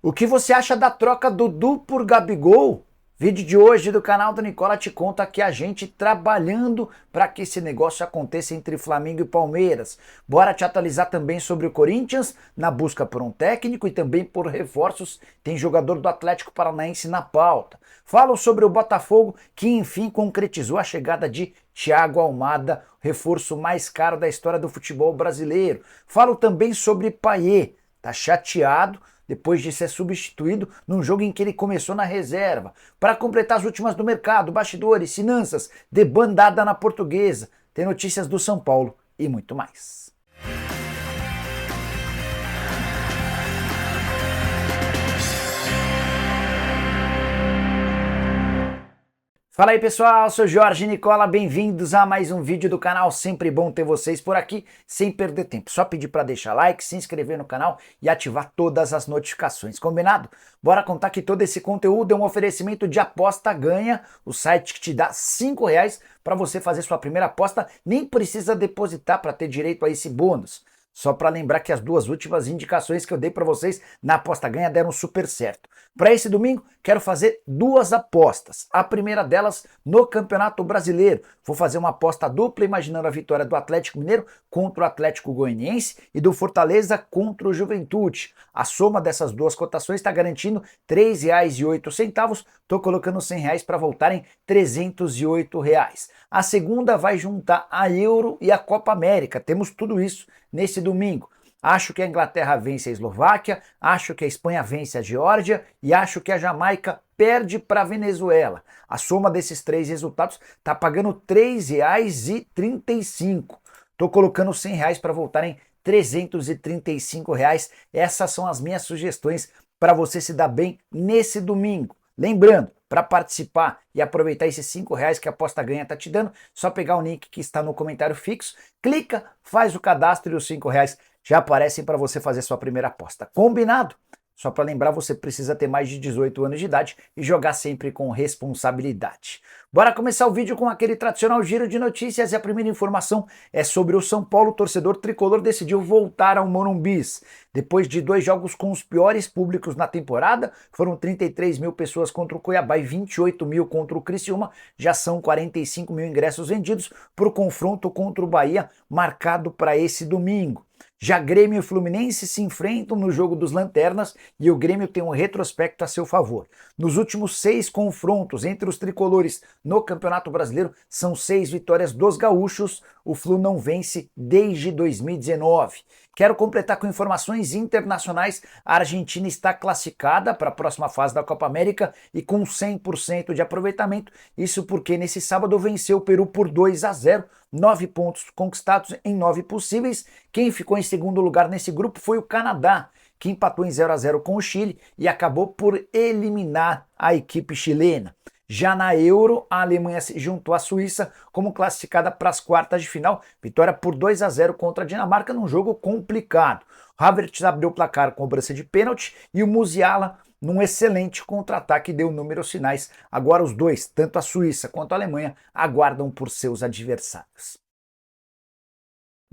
O que você acha da troca do Dudu por Gabigol? Vídeo de hoje do canal do Nicola te conta que a gente trabalhando para que esse negócio aconteça entre Flamengo e Palmeiras. Bora te atualizar também sobre o Corinthians na busca por um técnico e também por reforços. Tem jogador do Atlético Paranaense na pauta. Falo sobre o Botafogo que enfim concretizou a chegada de Thiago Almada, reforço mais caro da história do futebol brasileiro. Falo também sobre Payet. Tá chateado depois de ser substituído num jogo em que ele começou na reserva. Para completar as últimas do mercado, bastidores, finanças, debandada na Portuguesa, tem notícias do São Paulo e muito mais. Fala aí pessoal, sou Jorge Nicola, bem-vindos a mais um vídeo do canal, sempre bom ter vocês por aqui, sem perder tempo, só pedir para deixar like, se inscrever no canal e ativar todas as notificações, combinado? Bora contar que todo esse conteúdo é um oferecimento de Aposta Ganha, o site que te dá R$ 5 para você fazer sua primeira aposta, nem precisa depositar para ter direito a esse bônus. Só para lembrar que as duas últimas indicações que eu dei para vocês na aposta ganha deram super certo. Para esse domingo, quero fazer duas apostas. A primeira delas no Campeonato Brasileiro. Vou fazer uma aposta dupla imaginando a vitória do Atlético Mineiro contra o Atlético Goianiense e do Fortaleza contra o Juventude. A soma dessas duas cotações está garantindo R$ 3,08. Estou colocando R$ 100 para voltarem R$ 308. A segunda vai juntar a Euro e a Copa América. Temos tudo isso nesse domingo. Acho que a Inglaterra vence a Eslováquia, acho que a Espanha vence a Geórgia e acho que a Jamaica perde para a Venezuela. A soma desses três resultados está pagando R$ 3,35. Estou colocando R$ 100 para voltarem R$ 335. Essas são as minhas sugestões para você se dar bem nesse domingo. Lembrando, para participar e aproveitar esses R$ 5 que a Aposta Ganha está te dando, só pegar o link que está no comentário fixo, clica, faz o cadastro e os R$ 5 já aparecem para você fazer sua primeira aposta. Combinado? Só para lembrar, você precisa ter mais de 18 anos de idade e jogar sempre com responsabilidade. Bora começar o vídeo com aquele tradicional giro de notícias e a primeira informação é sobre o São Paulo. O torcedor tricolor decidiu voltar ao Morumbi. Depois de 2 jogos com os piores públicos na temporada, foram 33 mil pessoas contra o Cuiabá e 28 mil contra o Criciúma, já são 45 mil ingressos vendidos para o confronto contra o Bahia, marcado para esse domingo. Já Grêmio e Fluminense se enfrentam no jogo dos Lanternas e o Grêmio tem um retrospecto a seu favor. Nos últimos 6 confrontos entre os tricolores no Campeonato Brasileiro, são 6 vitórias dos gaúchos, o Flu não vence desde 2019. Quero completar com informações internacionais, a Argentina está classificada para a próxima fase da Copa América e com 100% de aproveitamento, isso porque nesse sábado venceu o Peru por 2-0, 9 pontos conquistados em 9 possíveis. Quem ficou em segundo lugar nesse grupo foi o Canadá, que empatou em 0-0 com o Chile e acabou por eliminar a equipe chilena. Já na Euro, a Alemanha se juntou à Suíça como classificada para as quartas de final, vitória por 2-0 contra a Dinamarca num jogo complicado. Havertz abriu o placar com cobrança de pênalti e o Musiala, num excelente contra-ataque, deu números finais. Agora os dois, tanto a Suíça quanto a Alemanha, aguardam por seus adversários.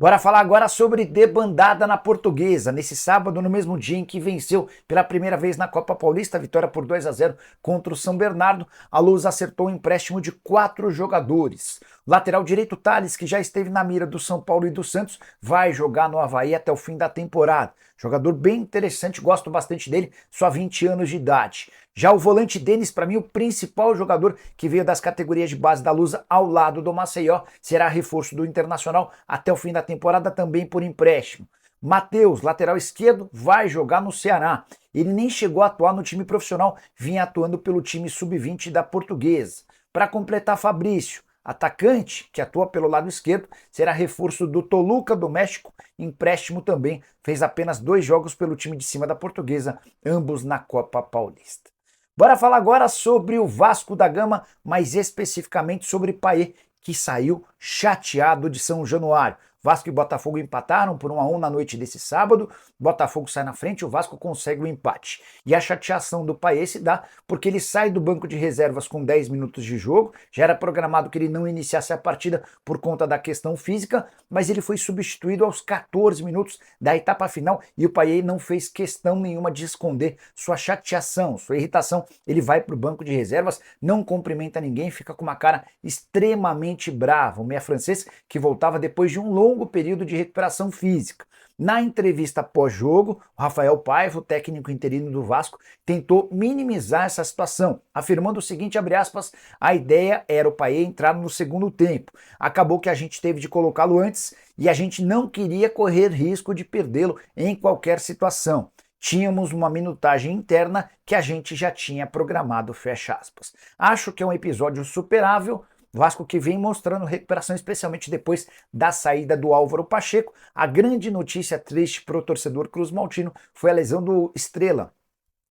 Bora falar agora sobre debandada na Portuguesa. Nesse sábado, no mesmo dia em que venceu pela primeira vez na Copa Paulista, vitória por 2-0 contra o São Bernardo, a Luz acertou um empréstimo de 4 jogadores. O lateral direito Thales, que já esteve na mira do São Paulo e do Santos, vai jogar no Avaí até o fim da temporada. Jogador bem interessante, gosto bastante dele, só 20 anos de idade. Já o volante Denis, para mim, o principal jogador que veio das categorias de base da Lusa ao lado do Maceió, será reforço do Internacional até o fim da temporada, também por empréstimo. Matheus, lateral esquerdo, vai jogar no Ceará. Ele nem chegou a atuar no time profissional, vinha atuando pelo time sub-20 da Portuguesa. Para completar, Fabrício, atacante, que atua pelo lado esquerdo, será reforço do Toluca do México, empréstimo também, fez apenas 2 jogos pelo time de cima da Portuguesa, ambos na Copa Paulista. Bora falar agora sobre o Vasco da Gama, mais especificamente sobre Payet, que saiu chateado de São Januário. Vasco e Botafogo empataram por 1-1 na noite desse sábado, Botafogo sai na frente, o Vasco consegue o empate. E a chateação do Payet se dá porque ele sai do banco de reservas com 10 minutos de jogo, já era programado que ele não iniciasse a partida por conta da questão física, mas ele foi substituído aos 14 minutos da etapa final e o Payet não fez questão nenhuma de esconder sua chateação, sua irritação. Ele vai para o banco de reservas, não cumprimenta ninguém, fica com uma cara extremamente brava, o meia francês que voltava depois de um longo período de recuperação física. Na entrevista pós-jogo, o Rafael Paiva, o técnico interino do Vasco, tentou minimizar essa situação, afirmando o seguinte, abre aspas, a ideia era o Payet entrar no segundo tempo. Acabou que a gente teve de colocá-lo antes e a gente não queria correr risco de perdê-lo em qualquer situação. Tínhamos uma minutagem interna que a gente já tinha programado, fecha aspas. Acho que é um episódio superável, Vasco que vem mostrando recuperação, especialmente depois da saída do Álvaro Pacheco. A grande notícia triste para o torcedor cruzmaltino foi a lesão do Estrela,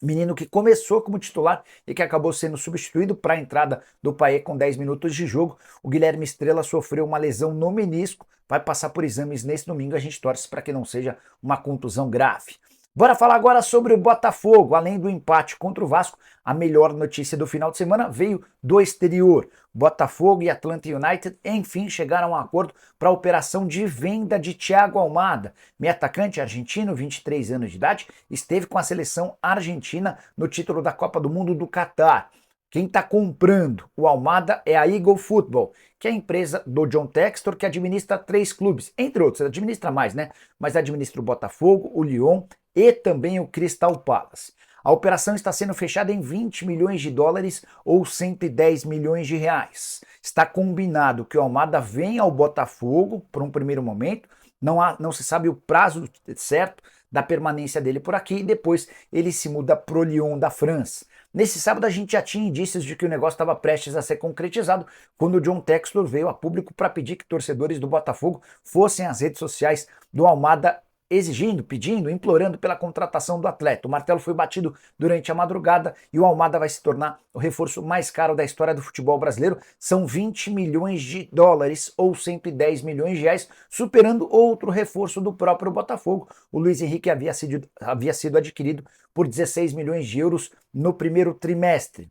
menino que começou como titular e que acabou sendo substituído para a entrada do Payet com 10 minutos de jogo. O Guilherme Estrela sofreu uma lesão no menisco, vai passar por exames nesse domingo, a gente torce para que não seja uma contusão grave. Bora falar agora sobre o Botafogo. Além do empate contra o Vasco, a melhor notícia do final de semana veio do exterior. Botafogo e Atlanta United, enfim, chegaram a um acordo para a operação de venda de Thiago Almada. Meio atacante argentino, 23 anos de idade, esteve com a seleção argentina no título da Copa do Mundo do Catar. Quem está comprando o Almada é a Eagle Football, que é a empresa do John Textor, que administra 3 clubes, entre outros, administra mais, né? Mas administra o Botafogo, o Lyon e também o Crystal Palace. A operação está sendo fechada em 20 milhões de dólares ou 110 milhões de reais. Está combinado que o Almada venha ao Botafogo por um primeiro momento, não se sabe o prazo certo da permanência dele por aqui e depois ele se muda para o Lyon da França. Nesse sábado a gente já tinha indícios de que o negócio estava prestes a ser concretizado quando o John Textor veio a público para pedir que torcedores do Botafogo fossem às redes sociais do Almada exigindo, pedindo, implorando pela contratação do atleta. O martelo foi batido durante a madrugada e o Almada vai se tornar o reforço mais caro da história do futebol brasileiro. São 20 milhões de dólares ou 110 milhões de reais, superando outro reforço do próprio Botafogo. O Luiz Henrique havia sido adquirido por 16 milhões de euros no primeiro trimestre.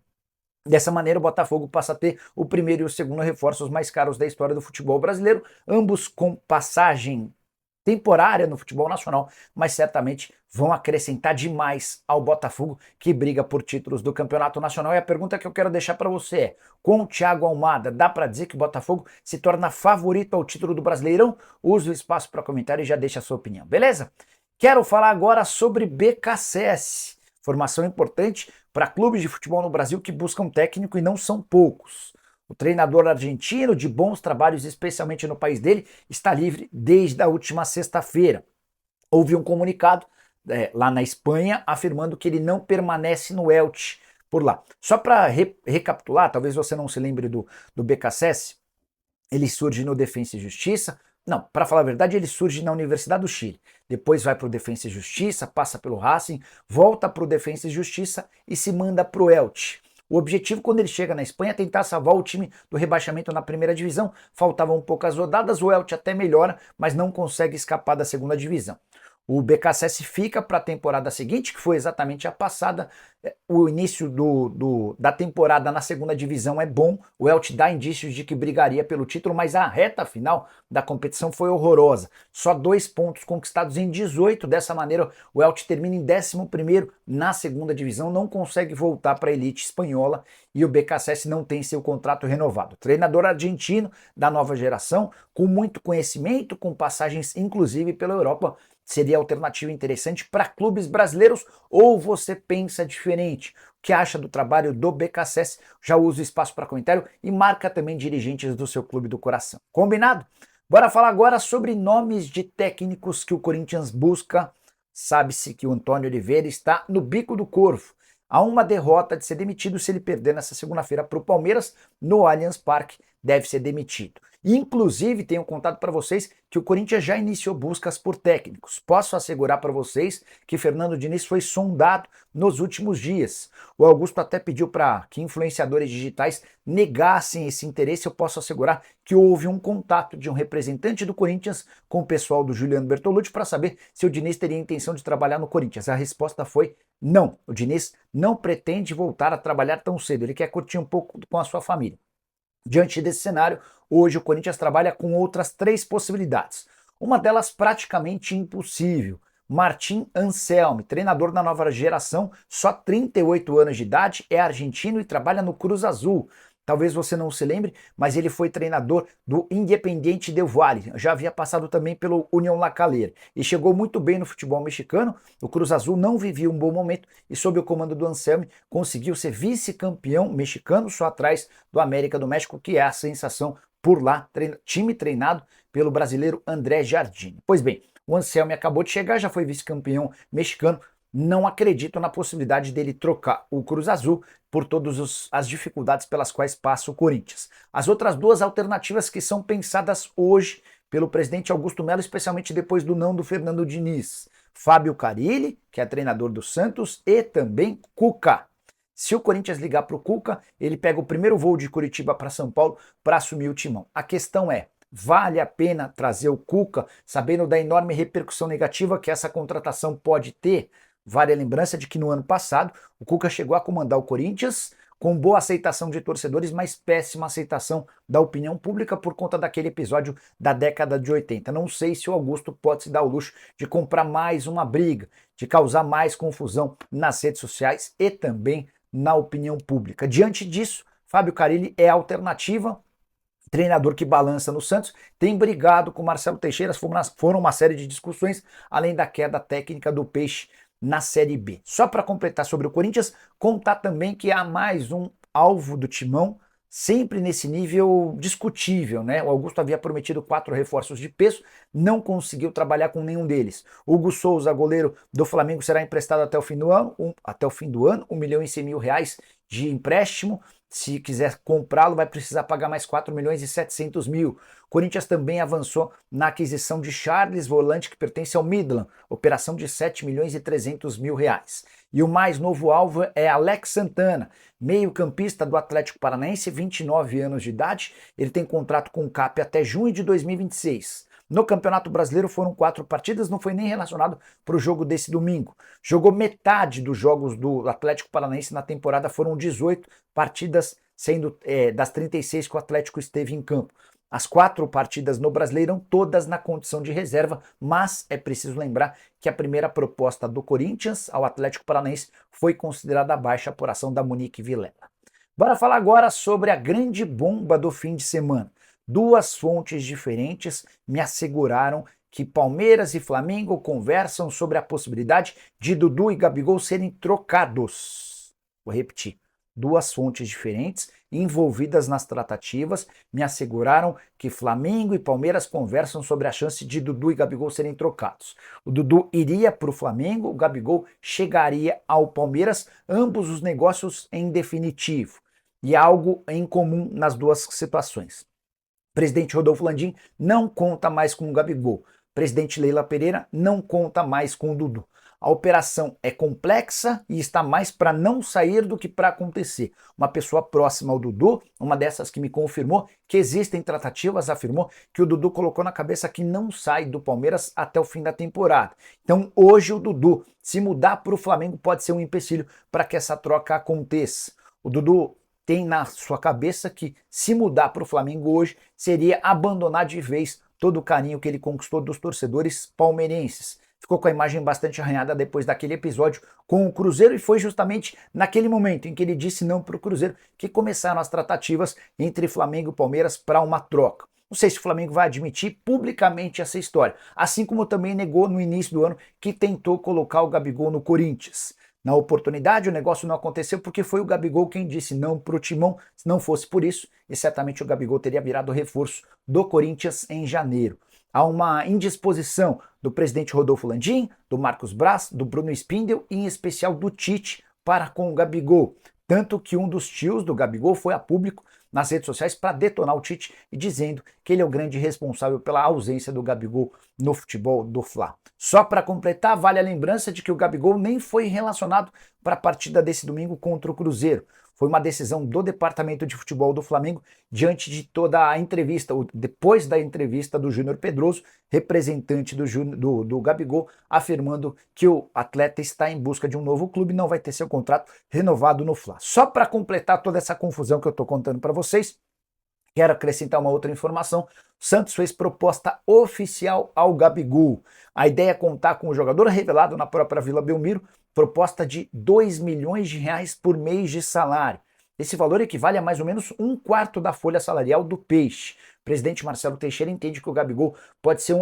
Dessa maneira, o Botafogo passa a ter o primeiro e o segundo reforços mais caros da história do futebol brasileiro, ambos com passagem temporária no futebol nacional, mas certamente vão acrescentar demais ao Botafogo, que briga por títulos do Campeonato Nacional. E a pergunta que eu quero deixar para você é, com o Thiago Almada, dá para dizer que o Botafogo se torna favorito ao título do Brasileirão? Use o espaço para comentário e já deixa a sua opinião, beleza? Quero falar agora sobre BKSS, formação importante para clubes de futebol no Brasil que buscam técnico e não são poucos. O treinador argentino, de bons trabalhos, especialmente no país dele, está livre desde a última sexta-feira. Houve um comunicado lá na Espanha afirmando que ele não permanece no Elche por lá. Só para recapitular, talvez você não se lembre do BKSS, ele surge no Defensa e Justiça. Não, para falar a verdade, ele surge na Universidade do Chile. Depois vai para o Defensa e Justiça, passa pelo Racing, volta para o Defensa e Justiça e se manda para o Elche. O objetivo, quando ele chega na Espanha, é tentar salvar o time do rebaixamento na primeira divisão. Faltavam poucas rodadas, o Elche até melhora, mas não consegue escapar da segunda divisão. O BKSS fica para a temporada seguinte, que foi exatamente a passada. O início da temporada na segunda divisão é bom, o Elche dá indícios de que brigaria pelo título, mas a reta final da competição foi horrorosa. Só 2 pontos conquistados em 18, dessa maneira o Elche termina em 11º na segunda divisão, não consegue voltar para a elite espanhola e o BKSS não tem seu contrato renovado. Treinador argentino da nova geração, com muito conhecimento, com passagens inclusive pela Europa, seria alternativa interessante para clubes brasileiros ou você pensa diferente? O que acha do trabalho do BKSS? Já usa o espaço para comentário e marca também dirigentes do seu clube do coração. Combinado? Bora falar agora sobre nomes de técnicos que o Corinthians busca. Sabe-se que o Antônio Oliveira está no bico do corvo. Há uma derrota de ser demitido se ele perder nessa segunda-feira para o Palmeiras no Allianz Parque, deve ser demitido. Inclusive, tenho contado para vocês que o Corinthians já iniciou buscas por técnicos. Posso assegurar para vocês que Fernando Diniz foi sondado nos últimos dias. O Augusto até pediu para que influenciadores digitais negassem esse interesse. Eu posso assegurar que houve um contato de um representante do Corinthians com o pessoal do Juliano Bertolucci para saber se o Diniz teria intenção de trabalhar no Corinthians. A resposta foi não. O Diniz não pretende voltar a trabalhar tão cedo. Ele quer curtir um pouco com a sua família. Diante desse cenário, hoje o Corinthians trabalha com outras 3 possibilidades. Uma delas praticamente impossível. Martim Anselmi, treinador da nova geração, só 38 anos de idade, é argentino e trabalha no Cruz Azul. Talvez você não se lembre, mas ele foi treinador do Independiente del Valle. Já havia passado também pelo União La Calera e chegou muito bem no futebol mexicano. O Cruz Azul não vivia um bom momento e, sob o comando do Anselmi, conseguiu ser vice-campeão mexicano, só atrás do América do México, que é a sensação por lá, time treinado pelo brasileiro André Jardine. Pois bem, o Anselmi acabou de chegar, já foi vice-campeão mexicano. Não acredito na possibilidade dele trocar o Cruz Azul por todas as dificuldades pelas quais passa o Corinthians. As outras 2 alternativas que são pensadas hoje pelo presidente Augusto Melo, especialmente depois do não do Fernando Diniz. Fábio Carille, que é treinador do Santos, e também Cuca. Se o Corinthians ligar para o Cuca, ele pega o primeiro voo de Curitiba para São Paulo para assumir o timão. A questão é, vale a pena trazer o Cuca, sabendo da enorme repercussão negativa que essa contratação pode ter? Vale a lembrança de que no ano passado o Cuca chegou a comandar o Corinthians com boa aceitação de torcedores, mas péssima aceitação da opinião pública por conta daquele episódio da década de 80. Não sei se o Augusto pode se dar o luxo de comprar mais uma briga, de causar mais confusão nas redes sociais e também na opinião pública. Diante disso, Fábio Carille é a alternativa. Treinador que balança no Santos, tem brigado com Marcelo Teixeira, foram uma série de discussões, além da queda técnica do Peixe na Série B. Só para completar sobre o Corinthians, contar também que há mais um alvo do Timão, sempre nesse nível discutível, né? O Augusto havia prometido 4 reforços de peso, não conseguiu trabalhar com nenhum deles. Hugo Souza, goleiro do Flamengo, será emprestado até o fim do ano, R$ 1.100.000 de empréstimo. Se quiser comprá-lo, vai precisar pagar mais 4.700.000. Corinthians também avançou na aquisição de Charles, volante que pertence ao Midland, operação de R$ 7.300.000. E o mais novo alvo é Alex Santana, meio-campista do Atlético Paranaense, 29 anos de idade. Ele tem contrato com o CAP até junho de 2026. No Campeonato Brasileiro foram 4 partidas, não foi nem relacionado para o jogo desse domingo. Jogou metade dos jogos do Atlético Paranaense na temporada, foram 18 partidas, sendo das 36 que o Atlético esteve em campo. As 4 partidas no Brasileirão, todas na condição de reserva, mas é preciso lembrar que a primeira proposta do Corinthians ao Atlético Paranaense foi considerada baixa por ação da Monique Vilela. Bora falar agora sobre a grande bomba do fim de semana. 2 fontes diferentes me asseguraram que Palmeiras e Flamengo conversam sobre a possibilidade de Dudu e Gabigol serem trocados. Vou repetir. 2 fontes diferentes envolvidas nas tratativas me asseguraram que Flamengo e Palmeiras conversam sobre a chance de Dudu e Gabigol serem trocados. O Dudu iria para o Flamengo, o Gabigol chegaria ao Palmeiras, ambos os negócios em definitivo. E algo em comum nas 2 situações. Presidente Rodolfo Landim não conta mais com o Gabigol. Presidente Leila Pereira não conta mais com o Dudu. A operação é complexa e está mais para não sair do que para acontecer. Uma pessoa próxima ao Dudu, uma dessas que me confirmou que existem tratativas, afirmou que o Dudu colocou na cabeça que não sai do Palmeiras até o fim da temporada. Então hoje o Dudu, se mudar para o Flamengo, pode ser um empecilho para que essa troca aconteça. O Dudu tem na sua cabeça que se mudar para o Flamengo hoje seria abandonar de vez todo o carinho que ele conquistou dos torcedores palmeirenses. Ficou com a imagem bastante arranhada depois daquele episódio com o Cruzeiro e foi justamente naquele momento em que ele disse não para o Cruzeiro que começaram as tratativas entre Flamengo e Palmeiras para uma troca. Não sei se o Flamengo vai admitir publicamente essa história, assim como também negou no início do ano que tentou colocar o Gabigol no Corinthians. Na oportunidade, o negócio não aconteceu porque foi o Gabigol quem disse não para o Timão. Se não fosse por isso, e certamente o Gabigol teria virado reforço do Corinthians em janeiro. Há uma indisposição do presidente Rodolfo Landim, do Marcos Braz, do Bruno Spindel e em especial do Tite para com o Gabigol. Tanto que um dos tios do Gabigol foi a público nas redes sociais para detonar o Tite e dizendo que ele é o grande responsável pela ausência do Gabigol no futebol do Fla. Só para completar, vale a lembrança de que o Gabigol nem foi relacionado para a partida desse domingo contra o Cruzeiro. Foi uma decisão do departamento de futebol do Flamengo diante de toda a entrevista, depois da entrevista do Júnior Pedroso, representante do Gabigol, afirmando que o atleta está em busca de um novo clube e não vai ter seu contrato renovado no Fla. Só para completar toda essa confusão que eu estou contando para vocês, quero acrescentar uma outra informação. O Santos fez proposta oficial ao Gabigol. A ideia é contar com o jogador revelado na própria Vila Belmiro, proposta de 2 milhões de reais por mês de salário. Esse valor equivale a mais ou menos um quarto da folha salarial do Peixe. O presidente Marcelo Teixeira entende que o Gabigol pode ser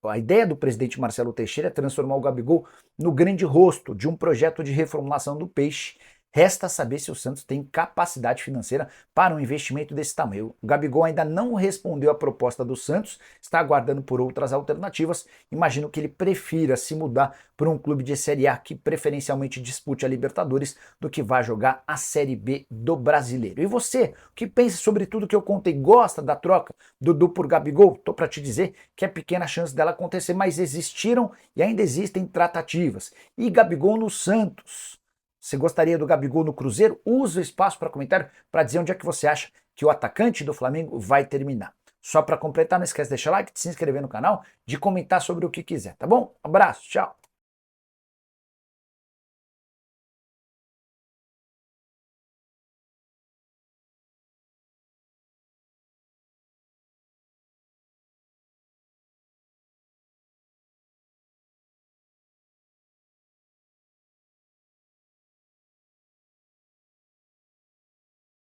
a ideia do presidente Marcelo Teixeira é transformar o Gabigol no grande rosto de um projeto de reformulação do Peixe. Resta saber se o Santos tem capacidade financeira para um investimento desse tamanho. O Gabigol ainda não respondeu à proposta do Santos, está aguardando por outras alternativas. Imagino que ele prefira se mudar para um clube de Série A que preferencialmente dispute a Libertadores do que vá jogar a Série B do Brasileiro. E você, o que pensa sobre tudo que eu contei? Gosta da troca do Dudu por Gabigol? Estou para te dizer que é pequena a chance dela acontecer, mas existiram e ainda existem tratativas. E Gabigol no Santos? Você gostaria do Gabigol no Cruzeiro? Usa o espaço para comentário para dizer onde é que você acha que o atacante do Flamengo vai terminar. Só para completar, não esquece de deixar like, de se inscrever no canal, de comentar sobre o que quiser, tá bom? Abraço, tchau!